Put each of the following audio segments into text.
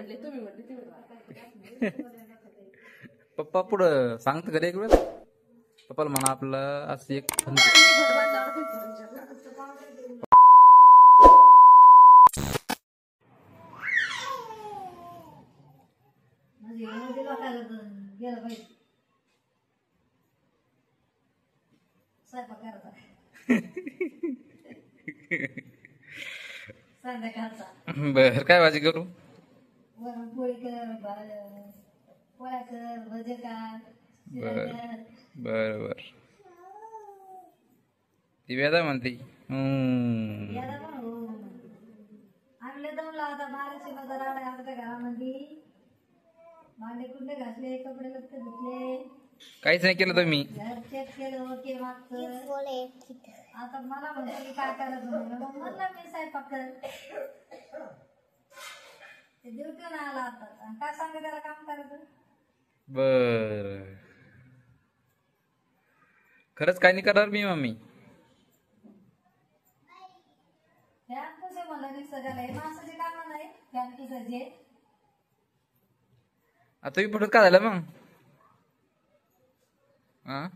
म्हणले तुम्ही म्हणले पप्पा पुढं सांगत का रे एक वेळेस पप्पाला म्हणा आपलं असं एक बर काय भाजी करू बर बर बर ती वेदा म्हणते काहीच नाही केलं तुम्ही आता मला म्हणतो काय करायचं म्हणलं मी स्वयंपाक कर ड्युटीवर आला आता काय सांग त्याला काम करायचं बर खरंच काय नाही करणार मी मम्मी फॅन पुसे म्हणलं नाही सगळ्याला हे माणसाचे काम नाही फॅन पुसायचे आता तुम्ही फुटत काय झालं मग हा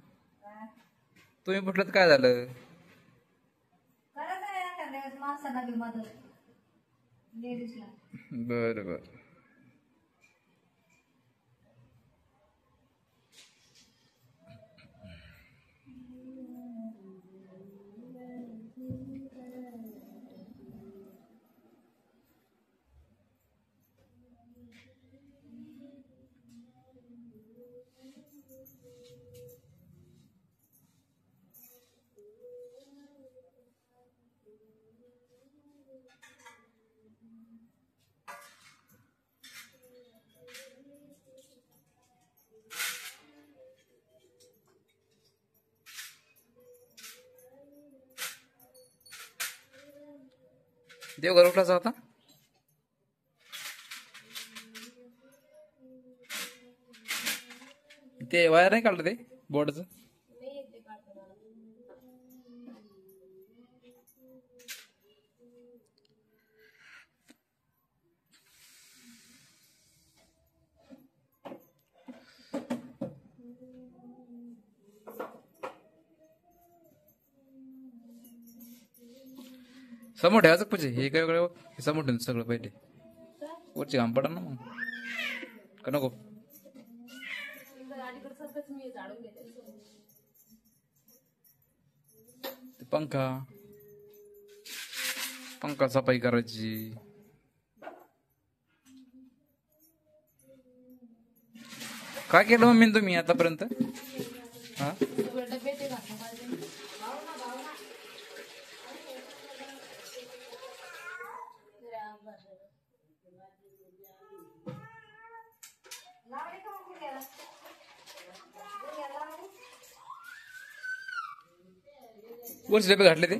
तुम्ही फुटलं काय झालं करायचं आहे एखाद्या वेळेस माणसाला बी मदत लेडीजला बर बर देवघर उठलाच आता ते वायर नाही काढलं ते बोर्डच समोर ठेवायचं पूजे हे काय हे समोर ठेवून सगळं पहिले वरची घाम पडा ना मग का नको पंखा पंखा सफाई करायची काय केलं मम्मी तुम्ही आतापर्यंत हा वरचे डबे घातले ते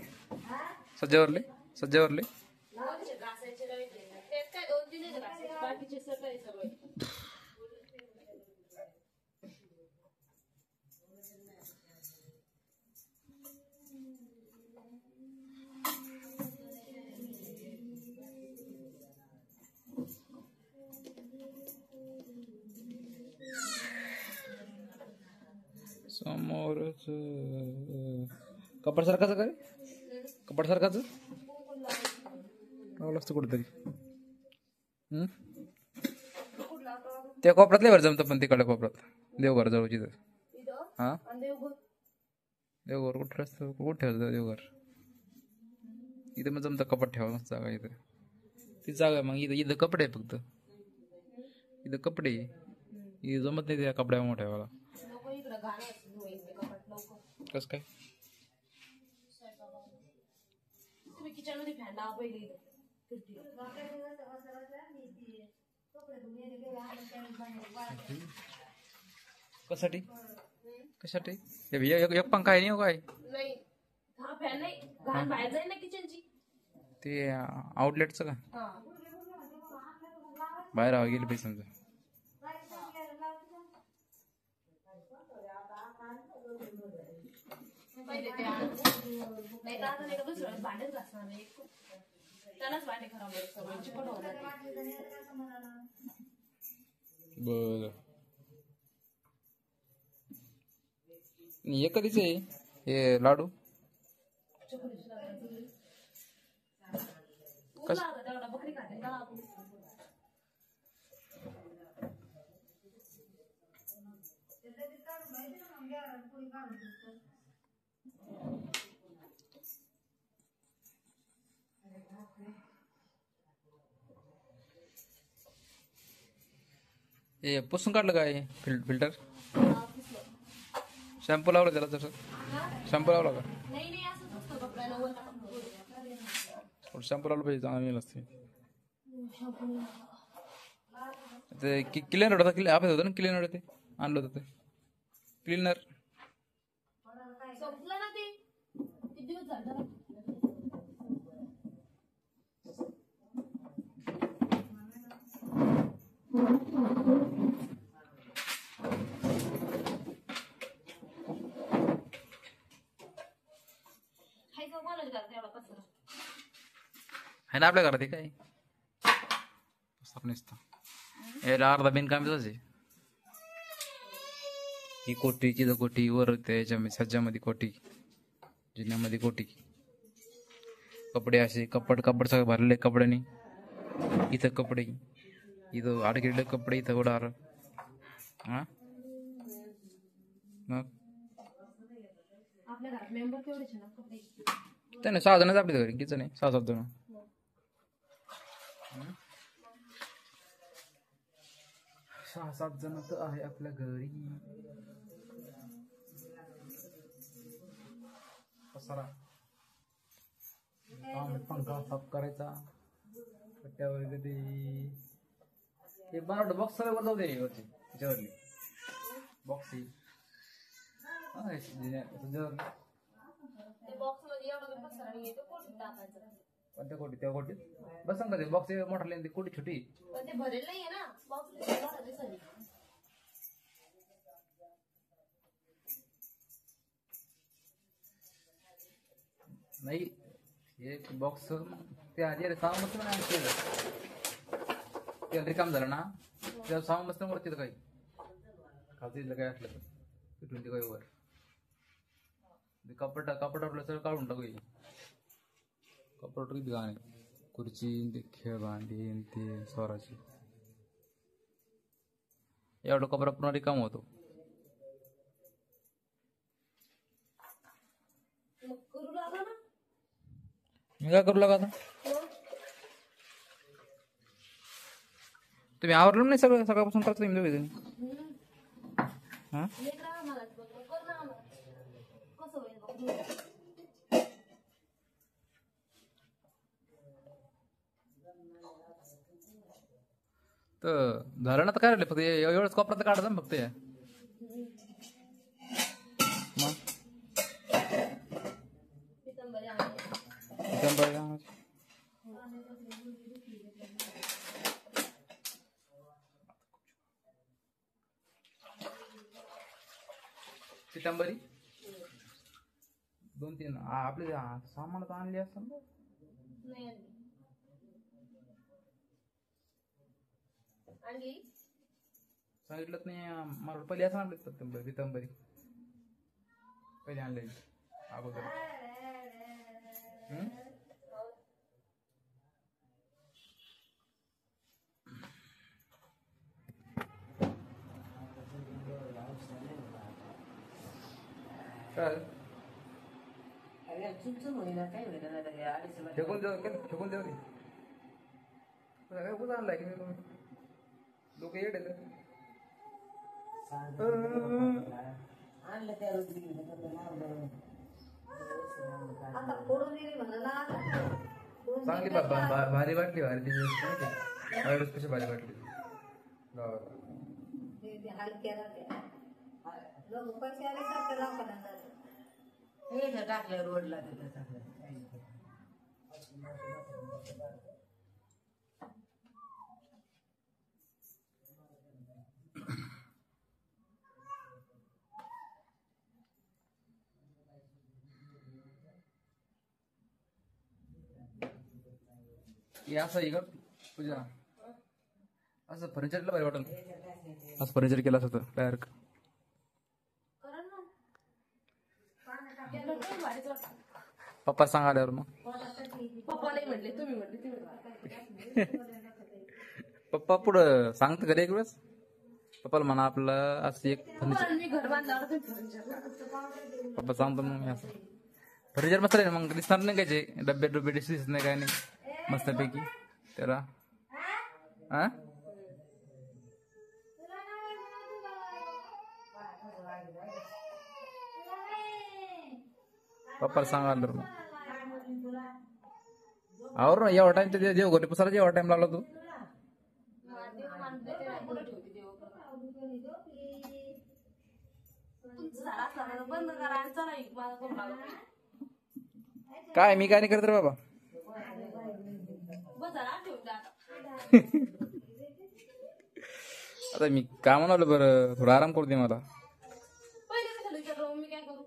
सज्जावरले सज्जावरले समोरच कपड सारखाच काय कपड सारखाच लावलं असतं कुठेतरी त्या कोपऱ्यातल्या भर जमतं पण तिकडल्या कोपऱ्यात देवघर जवळची तर हा देवघर कुठं असतं कुठं ठेवायचं देवघर इथं मग जमतं कपड ठेवा मस्त जागा इथं ती जागा मग इथं इथं कपडे आहे फक्त इथं कपडे इथं जमत नाही त्या कपड्यावर ठेवायला कस काय कशासाठी कशासाठी एक पंखा आहे नाही काय ते आउटलेटचं का बाहेर हवा गेली पाहिजे समजा बर हे कधीच आहे हे लाडू कस तेवढा बकरी खाते का हे पुसून काढलं काय फिल्टर शॅम्पू लावला त्याला तसं शॅम्पू लावला का नाही नाही असंच असतं कपड्याला ओला शॅम्पू लावला पाहिजे चांगली नसते ते क्लिनर होता आपण होतं ना क्लिनर ते आणलं होतं ते क्लिनर संपलं ना ते किती दिवस झाले खायचं कोणाला करता एवढा पसरा आहे ना आपल्या घरात हे काय नसतं याला अर्धा बिनकामीच आहे ही कोटी चिद कोटी वर त्याच्यामध्ये सज्जामध्ये कोटी जिन्यामध्ये कोटी कपडे असे कपड सगळं भरलेले कपड्याने इथं कपडे इथं आडगिडले कपडे इथं उडार हा मग आपल्या घरात मेंबर केवढे ना कपडे त्याने 6 जणच आपल्या घरी किती नाही 6-7 जण 6-7 जण तर आहे आपल्या घरी पसारा पंखा साफ करायचा कट्ट्यावर ते हे बनवलं बॉक्स सगळं वर जाऊ दे वरती त्याच्यावरली बॉक्स बॉक्स मध्ये एवढा पसरा नाही येतो कोठीत टाकायचं कोणत्या कोटी त्या कोटीत बस सांग का ते बॉक्स मोठा ती कोटी छोटी पण ते भरेल नाहीये ना बॉक्स मोठा दिसत नाही हे बॉक्स ते आधी सामान मस्त नाही ते रिकाम झालं ना त्या सामान मस्त वरती काही खालती काय असलं तर तिथून ते काही वर कपड आपलं सगळं काढून टाकू कपड किती गाणे खुर्ची ते खेळ भांडी ते स्वराची एवढं कपडा पुन्हा रिकाम होतो करू लागा ना मी काय करू लागा आता तुम्ही आवरलं नाही सगळं सकाळपासून करता तुम्ही दोघे जण हा तर झालं ना तर काय राहिलं फक्त एवढंच कपडा तर काढायचा ना फक्त मग पितांबरी 2-3 आपले सामान तर आणले असतात ना सांगितलं नाही मला पहिले असं आणलं पितांबरी पहिले आणले अगोदर काय फेकून देऊ कुठं आणलाय की मी लोक येत चांगली भारी वाटली भारी कशी भारी वाटली टाकलं रोडला असं आहे का पूजा असं फर्निचरला भारी वाटेल. असं फर्निचर केलं असतं तयार. करा ना. केलं तर भारीच वाटतं. पप्पा सांगा आल्यावर मग. पप्पा नाही म्हटले, तुम्ही म्हटले, तुम्ही पप्पा पुढं सांगतं का एक वेळेस. पप्पाला म्हणा आपलं असं एक फर्निचर. मी घर बांधल्यावर तुम्ही फर्निचर. पप्पा सांगतो मग मी असं फर्निचर मस्त आहे. मग दिसणार नाही काय डब्बे डुबे दिसत नाही काय नाही मस्तपैकी त्याला. हा पप्पाला सांगा आल्यावर मग. आवर ना एवढा टाइम ते देव घरी पुसायला एवढा टाइम लागला तू. देव मानते ते नाही कुठं ठेवते देव. तुमचं झालं असणार ना, बंद करा आणि चला एक माझा करून लागला. काय मी काय नाही करत रे बाबा. बस झाला ठेवून द्या आता. आता मी काय म्हणालो बरं थोडा आराम करू दे मला. पहिले कशाला विचारलं मी काय करू.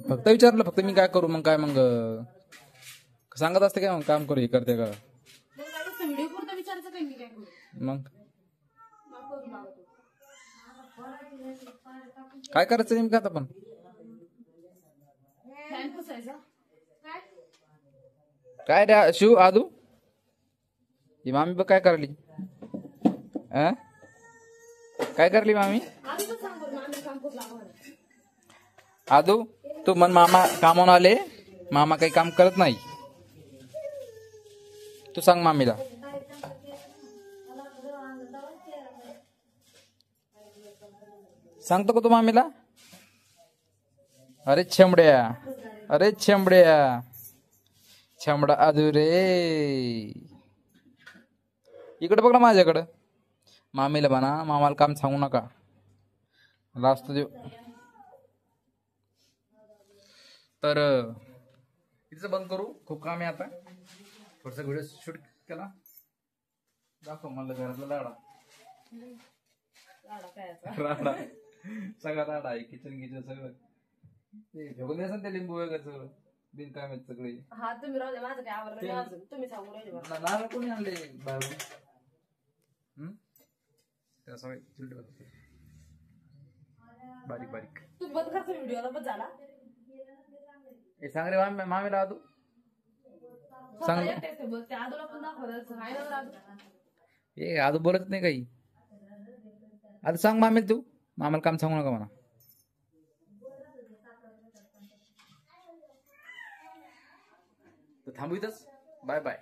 फक्त विचारलं फक्त मी काय करू मग काय मग सांगत असते काय मग काम करू हे करते का मग काय नुसतं व्हिडिओ पुरतं विचारायचं काय मी काय करू. मग मग करून लागतो. काय करायचं नेमकं आता पण. फॅन पुसायचा काय. काय रे शिव आदू ही मामी बघ काय करली. काय करली मामी. आधी पण सांग बरं, आम्ही काम करू लागलो म्हणे. आदू तू मन मामा कामावून आले मामा काही काम करत नाही. तू सांग मामीला. सांगतो का तू मामीला. अरे छेमड्या अरे छेमड्या छेमडा आदू रे इकडे बघ ना माझ्याकडं. मामीला म्हणा मामाला काम सांगू नका. लास्ट देऊ तर तिचं बंद करू. खूप काम आहे आता. थोडसा व्हिडिओ शूट केला दाखव मला घरातला लाडा. लाडा काय राडा सगळा राडा आहे. किचन गिचन सगळं ते फेकून द्यायचं ते लिंबू वगैरे सगळं बिनकाम आहेत सगळे. हा तुम्ही राहू द्या, माझं काय आवडलं नाही अजून. तुम्ही सांगू राहिले मला. नारळ कोणी आणले बाहेरून. त्या सगळे चिलटे बघ बारीक बारीक. तू बंद करतो व्हिडिओला बस झाला. हे सांग रे मामीला आदू सांग. त्या आदूला पण दाखवलं हाय ना आदू. ए आदू बोलत नाही काही. आता सांग मामीला तू मामाला काम सांगू नका म्हणा. तर थांबू इथंच. Bye bye.